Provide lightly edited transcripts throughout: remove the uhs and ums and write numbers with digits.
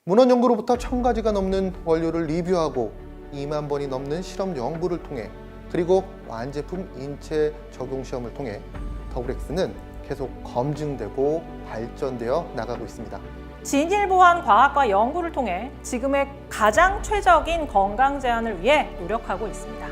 문헌 연구로부터 1000가지가 넘는 원료를 리뷰하고 2만 번이 넘는 실험 연구를 통해 그리고 완제품 인체 적용 시험을 통해 더블엑스는 계속 검증되고 발전되어 나가고 있습니다. 진일보한 과학과 연구를 통해 지금의 가장 최적인 건강 제한을 위해 노력하고 있습니다.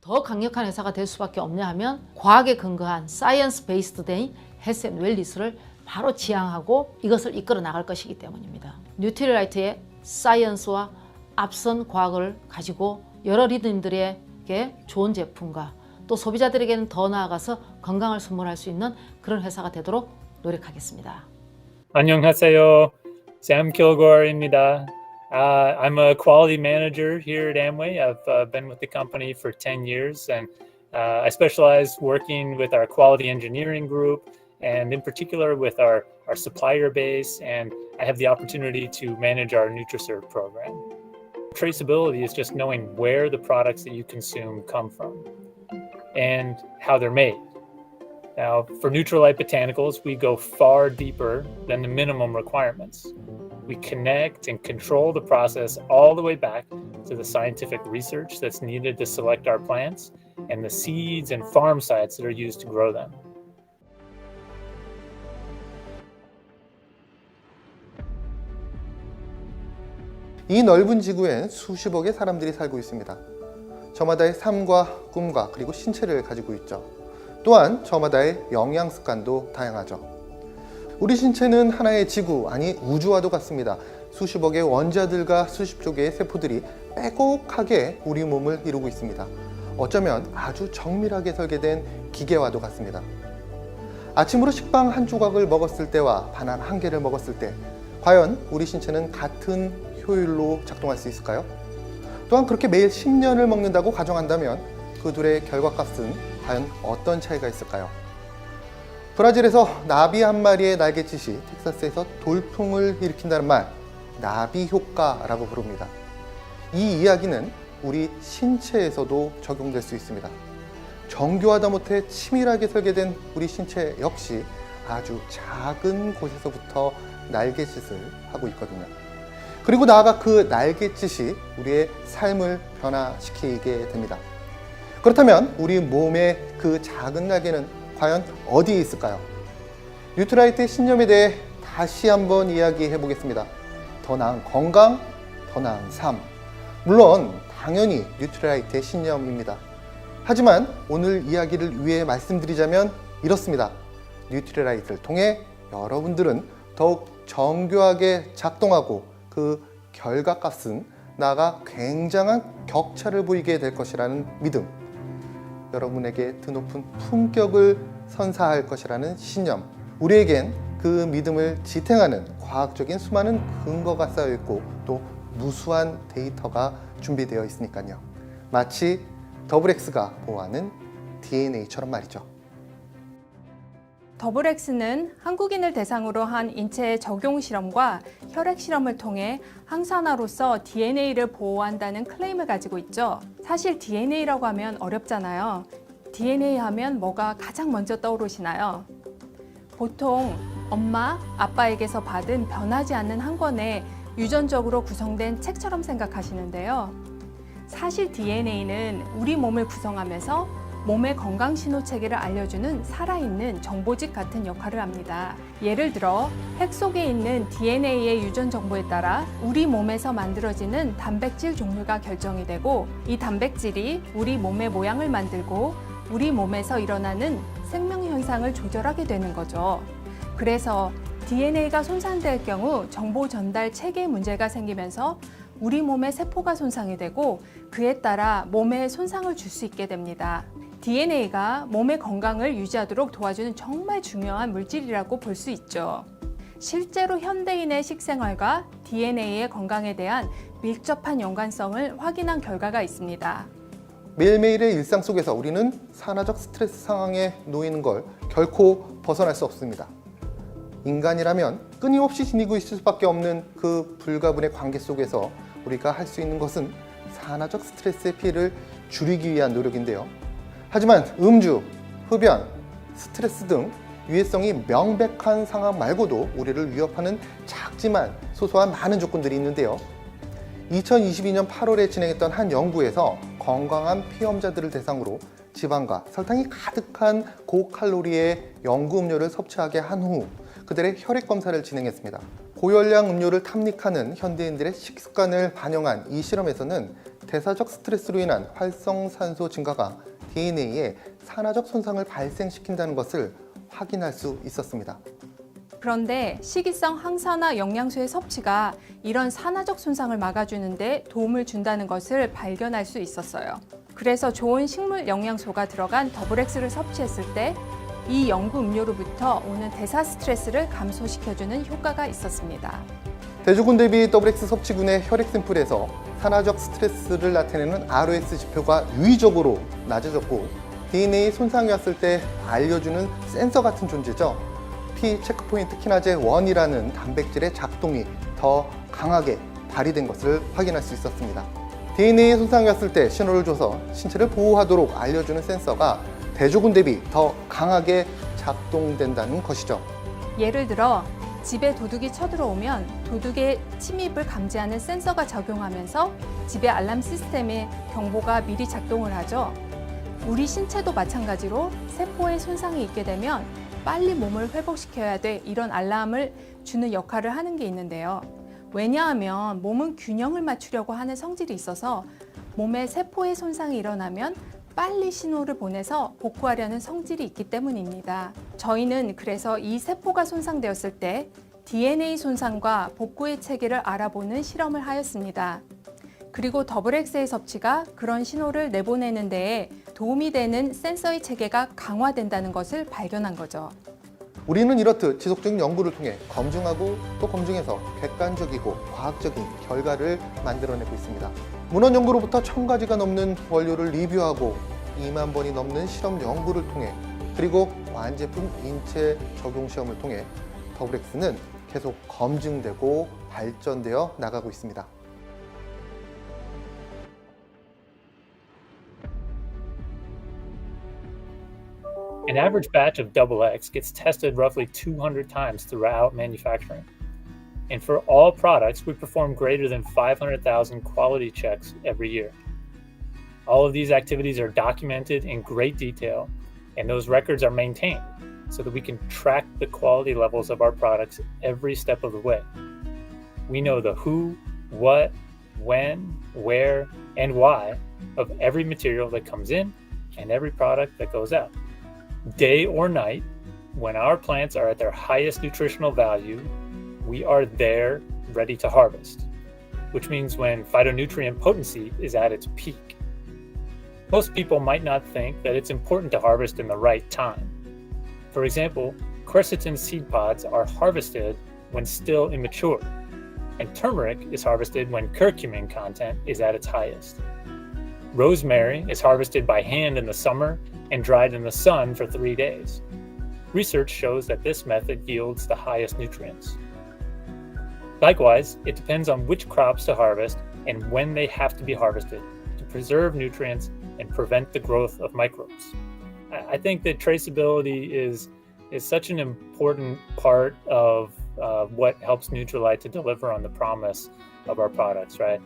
더 강력한 회사가 될 수밖에 없냐 하면 과학에 근거한 사이언스 베이스드 된 헬스 앤 웰니스를 바로 지향하고 이것을 이끌어 나갈 것이기 때문입니다. 뉴트리라이트의 사이언스와 앞선 과학을 가지고 여러 리더님들에게 좋은 제품과 또 소비자들에게는 더 나아가서 건강을 선물할 수 있는 그런 회사가 되도록 노력하겠습니다. 안녕하세요. Sam Kilgore입니다. I'm a quality manager here at Amway. I've been with the company for 10 years, and I specialize working with our quality engineering group, and in particular with our supplier base, and I have the opportunity to manage our NutriServe program. Traceability is just knowing where the products that you consume come from and how they're made. Now, for Nutrilite Botanicals, we go far deeper than the minimum requirements. We connect and control the process all the way back to the scientific research that's needed to select our plants and the seeds and farm sites that are used to grow them. 이 넓은 지구엔 수십억의 사람들이 살고 있습니다. 저마다의 삶과 꿈과 그리고 신체를 가지고 있죠. 또한 저마다의 영양 습관도 다양하죠. 우리 신체는 하나의 지구, 아니 우주와도 같습니다. 수십억의 원자들과 수십조 개의 세포들이 빼곡하게 우리 몸을 이루고 있습니다. 어쩌면 아주 정밀하게 설계된 기계와도 같습니다. 아침으로 식빵 한 조각을 먹었을 때와 바나나 한 개를 먹었을 때 과연 우리 신체는 같은 효율로 작동할 수 있을까요? 또한 그렇게 매일 10년을 먹는다고 가정한다면 그 둘의 결과값은 과연 어떤 차이가 있을까요? 브라질에서 나비 한 마리의 날갯짓이 텍사스에서 돌풍을 일으킨다는 말, 나비 효과라고 부릅니다. 이 이야기는 우리 신체에서도 적용될 수 있습니다. 정교하다 못해 치밀하게 설계된 우리 신체 역시 아주 작은 곳에서부터 날갯짓을 하고 있거든요. 그리고 나아가 그 날갯짓이 우리의 삶을 변화시키게 됩니다. 그렇다면 우리 몸의 그 작은 날개는 과연 어디에 있을까요? 뉴트라이트의 신념에 대해 다시 한번 이야기해 보겠습니다. 더 나은 건강, 더 나은 삶. 물론 당연히 뉴트라이트의 신념입니다. 하지만 오늘 이야기를 위해 말씀드리자면 이렇습니다. 뉴트라이트를 통해 여러분들은 더욱 정교하게 작동하고 그 결과값은 나아가 굉장한 격차를 보이게 될 것이라는 믿음, 여러분에게 드높은 품격을 선사할 것이라는 신념, 우리에겐 그 믿음을 지탱하는 과학적인 수많은 근거가 쌓여 있고 또 무수한 데이터가 준비되어 있으니까요. 마치 더블엑스가 보호하는 DNA처럼 말이죠. 더블엑스는 한국인을 대상으로 한 인체 적용 실험과 혈액 실험을 통해 항산화로서 DNA를 보호한다는 클레임을 가지고 있죠. 사실 DNA라고 하면 어렵잖아요. DNA 하면 뭐가 가장 먼저 떠오르시나요? 보통 엄마, 아빠에게서 받은 변하지 않는 한 권의 유전적으로 구성된 책처럼 생각하시는데요. 사실 DNA는 우리 몸을 구성하면서 몸의 건강 신호 체계를 알려주는 살아있는 정보집 같은 역할을 합니다. 예를 들어 핵 속에 있는 DNA의 유전 정보에 따라 우리 몸에서 만들어지는 단백질 종류가 결정이 되고 이 단백질이 우리 몸의 모양을 만들고 우리 몸에서 일어나는 생명 현상을 조절하게 되는 거죠. 그래서 DNA가 손상될 경우 정보 전달 체계에 문제가 생기면서 우리 몸의 세포가 손상이 되고 그에 따라 몸에 손상을 줄 수 있게 됩니다. DNA가 몸의 건강을 유지하도록 도와주는 정말 중요한 물질이라고 볼 수 있죠. 실제로 현대인의 식생활과 DNA의 건강에 대한 밀접한 연관성을 확인한 결과가 있습니다. 매일매일의 일상 속에서 우리는 산화적 스트레스 상황에 놓이는 걸 결코 벗어날 수 없습니다. 인간이라면 끊임없이 지니고 있을 수밖에 없는 그 불가분의 관계 속에서 우리가 할 수 있는 것은 산화적 스트레스의 피해를 줄이기 위한 노력인데요. 하지만 음주, 흡연, 스트레스 등 유해성이 명백한 상황 말고도 우리를 위협하는 작지만 소소한 많은 조건들이 있는데요. 2022년 8월에 진행했던 한 연구에서 건강한 피험자들을 대상으로 지방과 설탕이 가득한 고칼로리의 연구 음료를 섭취하게 한 후 그들의 혈액 검사를 진행했습니다. 고열량 음료를 탐닉하는 현대인들의 식습관을 반영한 이 실험에서는 대사적 스트레스로 인한 활성산소 증가가 DNA에 산화적 손상을 발생시킨다는 것을 확인할 수 있었습니다. 그런데 식이성 항산화 영양소의 섭취가 이런 산화적 손상을 막아주는데 도움을 준다는 것을 발견할 수 있었어요. 그래서 좋은 식물 영양소가 들어간 더블엑스를 섭취했을 때 이 연구 음료로부터 오는 대사 스트레스를 감소시켜주는 효과가 있었습니다. 대조군 대비 더블엑스 섭취군의 혈액 샘플에서 산화적 스트레스를 나타내는 ROS 지표가 유의적으로 낮아졌고 DNA 손상이 왔을 때 알려주는 센서 같은 존재죠. P 체크포인트 키나제 1이라는 단백질의 작동이 더 강하게 발휘된 것을 확인할 수 있었습니다. DNA 손상이 왔을 때 신호를 줘서 신체를 보호하도록 알려주는 센서가 대조군 대비 더 강하게 작동된다는 것이죠. 예를 들어 집에 도둑이 쳐들어오면 도둑의 침입을 감지하는 센서가 작용하면서 집의 알람 시스템의 경보가 미리 작동을 하죠. 우리 신체도 마찬가지로 세포에 손상이 있게 되면 빨리 몸을 회복시켜야 돼 이런 알람을 주는 역할을 하는 게 있는데요. 왜냐하면 몸은 균형을 맞추려고 하는 성질이 있어서 몸에 세포의 손상이 일어나면 빨리 신호를 보내서 복구하려는 성질이 있기 때문입니다. 저희는 그래서 이 세포가 손상되었을 때 DNA 손상과 복구의 체계를 알아보는 실험을 하였습니다. 그리고 더블엑스의 섭취가 그런 신호를 내보내는 데에 도움이 되는 센서의 체계가 강화된다는 것을 발견한 거죠. 우리는 이렇듯 지속적인 연구를 통해 검증하고 또 검증해서 객관적이고 과학적인 결과를 만들어내고 있습니다. 문헌 연구로부터 1000가지가 넘는 원료를 리뷰하고 2만 번이 넘는 실험 연구를 통해 그리고 완제품 인체 적용 시험을 통해 더블엑스는 계속 검증되고 발전되어 나가고 있습니다. An average batch of XX gets tested roughly 200 times throughout manufacturing. And for all products, we perform greater than 500,000 quality checks every year. All of these activities are documented in great detail, and those records are maintained so that we can track the quality levels of our products every step of the way. We know the who, what, when, where, and why of every material that comes in and every product that goes out. Day or night, when our plants are at their highest nutritional value, we are there ready to harvest, which means when phytonutrient potency is at its peak. Most people might not think that it's important to harvest in the right time. For example, quercetin seed pods are harvested when still immature, and turmeric is harvested when curcumin content is at its highest. Rosemary is harvested by hand in the summer and dried in the sun for 3 days. Research shows that this method yields the highest nutrients. Likewise, it depends on which crops to harvest and when they have to be harvested to preserve nutrients and prevent the growth of microbes. I think that traceability is such an important part of what helps Nutrilite to deliver on the promise of our products, right?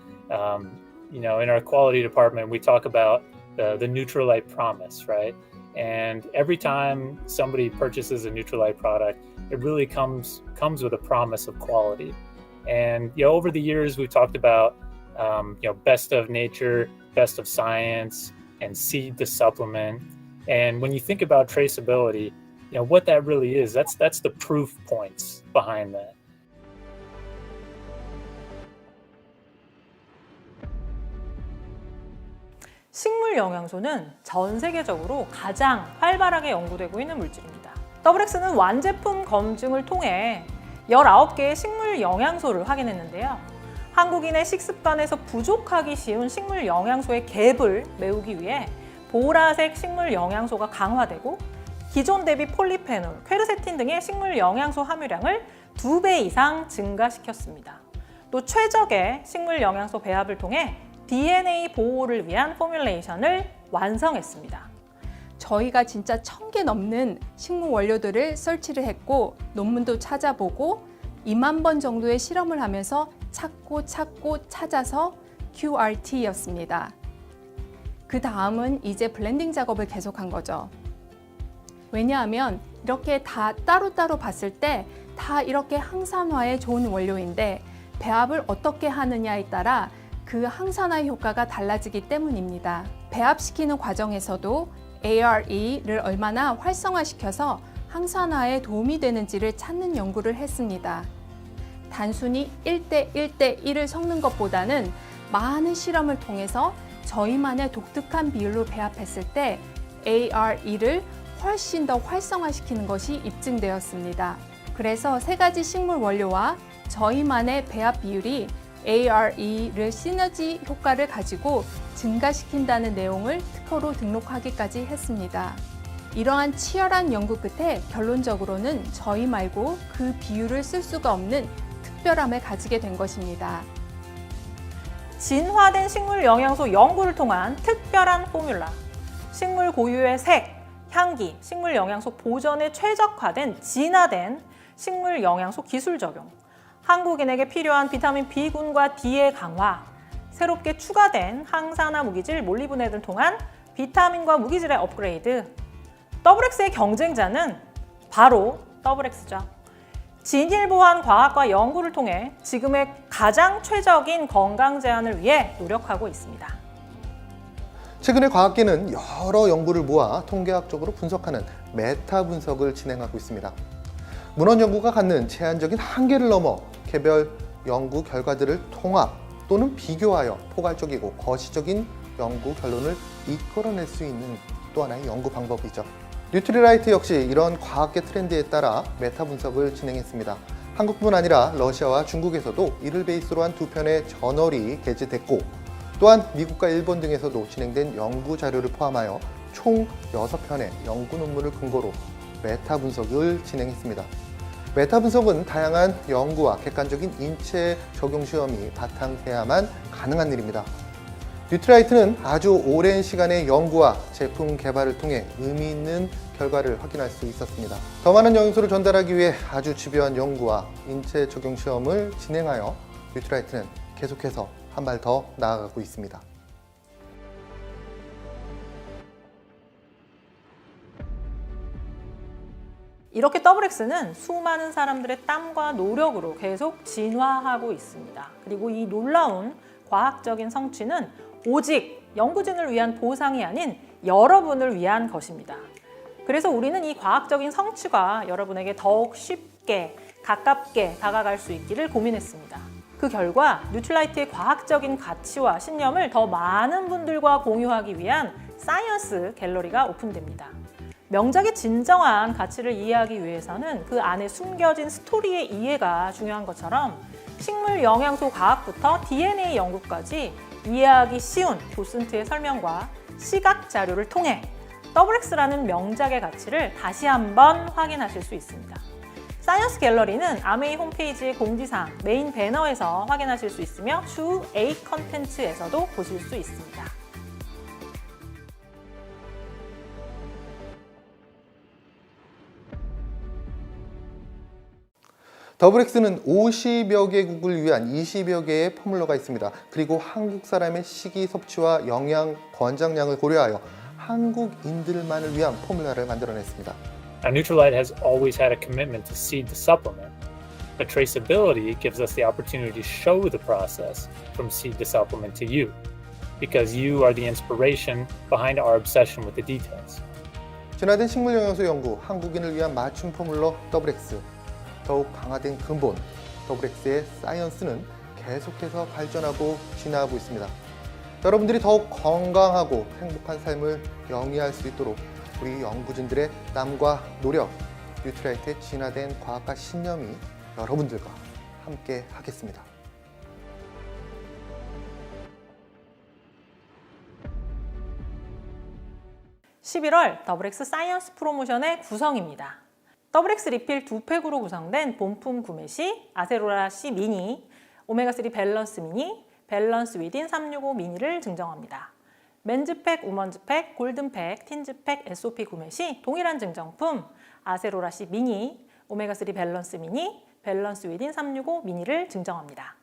In our quality department, we talk about the Nutrilite promise, right? And every time somebody purchases a Nutrilite product, it really comes with a promise of quality. And over the years, we've talked about best of nature, best of science, and seed to supplement. And when you think about traceability, what that really is, that's the proof points behind that. 식물 영양소는 전 세계적으로 가장 활발하게 연구되고 있는 물질입니다. 더블엑스는 완제품 검증을 통해 19개의 식물 영양소를 확인했는데요. 한국인의 식습관에서 부족하기 쉬운 식물 영양소의 갭을 메우기 위해 보라색 식물 영양소가 강화되고 기존 대비 폴리페놀, 퀘르세틴 등의 식물 영양소 함유량을 2배 이상 증가시켰습니다. 또 최적의 식물 영양소 배합을 통해 DNA 보호를 위한 포뮬레이션을 완성했습니다. 저희가 진짜 1000개 넘는 식물 원료들을 설치를 했고 논문도 찾아보고 2만 번 정도의 실험을 하면서 찾고 찾아서 QRT였습니다. 그 다음은 이제 블렌딩 작업을 계속한 거죠. 왜냐하면 이렇게 다 따로따로 봤을 때 다 이렇게 항산화에 좋은 원료인데 배합을 어떻게 하느냐에 따라 그 항산화 효과가 달라지기 때문입니다. 배합시키는 과정에서도 ARE를 얼마나 활성화시켜서 항산화에 도움이 되는지를 찾는 연구를 했습니다. 단순히 1대1대1을 섞는 것보다는 많은 실험을 통해서 저희만의 독특한 비율로 배합했을 때 ARE를 훨씬 더 활성화시키는 것이 입증되었습니다. 그래서 3가지 식물 원료와 저희만의 배합 비율이 ARE를 시너지 효과를 가지고 증가시킨다는 내용을 특허로 등록하기까지 했습니다. 이러한 치열한 연구 끝에 결론적으로는 저희 말고 그 비율을 쓸 수가 없는 특별함을 가지게 된 것입니다. 진화된 식물 영양소 연구를 통한 특별한 포뮬라, 식물 고유의 색, 향기, 식물 영양소 보존에 최적화된 진화된 식물 영양소 기술 적용, 한국인에게 필요한 비타민 B군과 D의 강화, 새롭게 추가된 항산화 무기질 몰리브덴을 통한 비타민과 무기질의 업그레이드. 더블엑스의 경쟁자는 바로 더블엑스죠. 진일보한 과학과 연구를 통해 지금의 가장 최적인 건강 제한을 위해 노력하고 있습니다. 최근에 과학계는 여러 연구를 모아 통계학적으로 분석하는 메타 분석을 진행하고 있습니다. 문헌 연구가 갖는 제한적인 한계를 넘어 개별 연구 결과들을 통합 또는 비교하여 포괄적이고 거시적인 연구 결론을 이끌어낼 수 있는 또 하나의 연구 방법이죠. 뉴트리라이트 역시 이런 과학계 트렌드에 따라 메타 분석을 진행했습니다. 한국뿐 아니라 러시아와 중국에서도 이를 베이스로 한 2편의 저널이 게재됐고 또한 미국과 일본 등에서도 진행된 연구 자료를 포함하여 총 6편의 연구 논문을 근거로 메타 분석을 진행했습니다. 메타 분석은 다양한 연구와 객관적인 인체 적용 시험이 바탕돼야만 가능한 일입니다. 뉴트라이트는 아주 오랜 시간의 연구와 제품 개발을 통해 의미 있는 결과를 확인할 수 있었습니다. 더 많은 영양소를 전달하기 위해 아주 집요한 연구와 인체 적용 시험을 진행하여 뉴트라이트는 계속해서 한 발 더 나아가고 있습니다. 이렇게 더블엑스는 수많은 사람들의 땀과 노력으로 계속 진화하고 있습니다. 그리고 이 놀라운 과학적인 성취는 오직 연구진을 위한 보상이 아닌 여러분을 위한 것입니다. 그래서 우리는 이 과학적인 성취가 여러분에게 더욱 쉽게, 가깝게 다가갈 수 있기를 고민했습니다. 그 결과 뉴트라이트의 과학적인 가치와 신념을 더 많은 분들과 공유하기 위한 사이언스 갤러리가 오픈됩니다. 명작의 진정한 가치를 이해하기 위해서는 그 안에 숨겨진 스토리의 이해가 중요한 것처럼 식물 영양소 과학부터 DNA 연구까지 이해하기 쉬운 도슨트의 설명과 시각 자료를 통해 더블엑스라는 명작의 가치를 다시 한번 확인하실 수 있습니다. 사이언스 갤러리는 아메이 홈페이지의 공지사항, 메인 배너에서 확인하실 수 있으며 추후 A 컨텐츠에서도 보실 수 있습니다. 더블엑스는 50여 개국을 위한 20여 개의 포뮬러가 있습니다. 그리고 한국 사람의 식이 섭취와 영양 권장량을 고려하여 한국인들만을 위한 포뮬러를 만들어냈습니다. Now, Nutrilite has always had a commitment to seed the supplement, but traceability gives us the opportunity to show the process from seed to supplement to you, because you are the inspiration behind our obsession with the details. 진화된 식물 영양소 연구, 한국인을 위한 맞춤 포뮬러 더블엑스, 더욱 강화된 근본 더블엑스의 사이언스는 계속해서 발전하고 진화하고 있습니다. 여러분들이 더욱 건강하고 행복한 삶을 영위할 수 있도록 우리 연구진들의 땀과 노력, 뉴트라이트의 진화된 과학과 신념이 여러분들과 함께 하겠습니다. 11월 더블X 사이언스 프로모션의 구성입니다. 더블X 리필 2팩으로 구성된 본품 구매 시 아세로라 C 미니, 오메가3 밸런스 미니, 밸런스 위딘 365 미니를 증정합니다. 맨즈팩, 우먼즈팩, 골든팩, 틴즈팩, SOP 구매 시 동일한 증정품 아세로라 C 미니, 오메가3 밸런스 미니, 밸런스 위딘 365 미니를 증정합니다.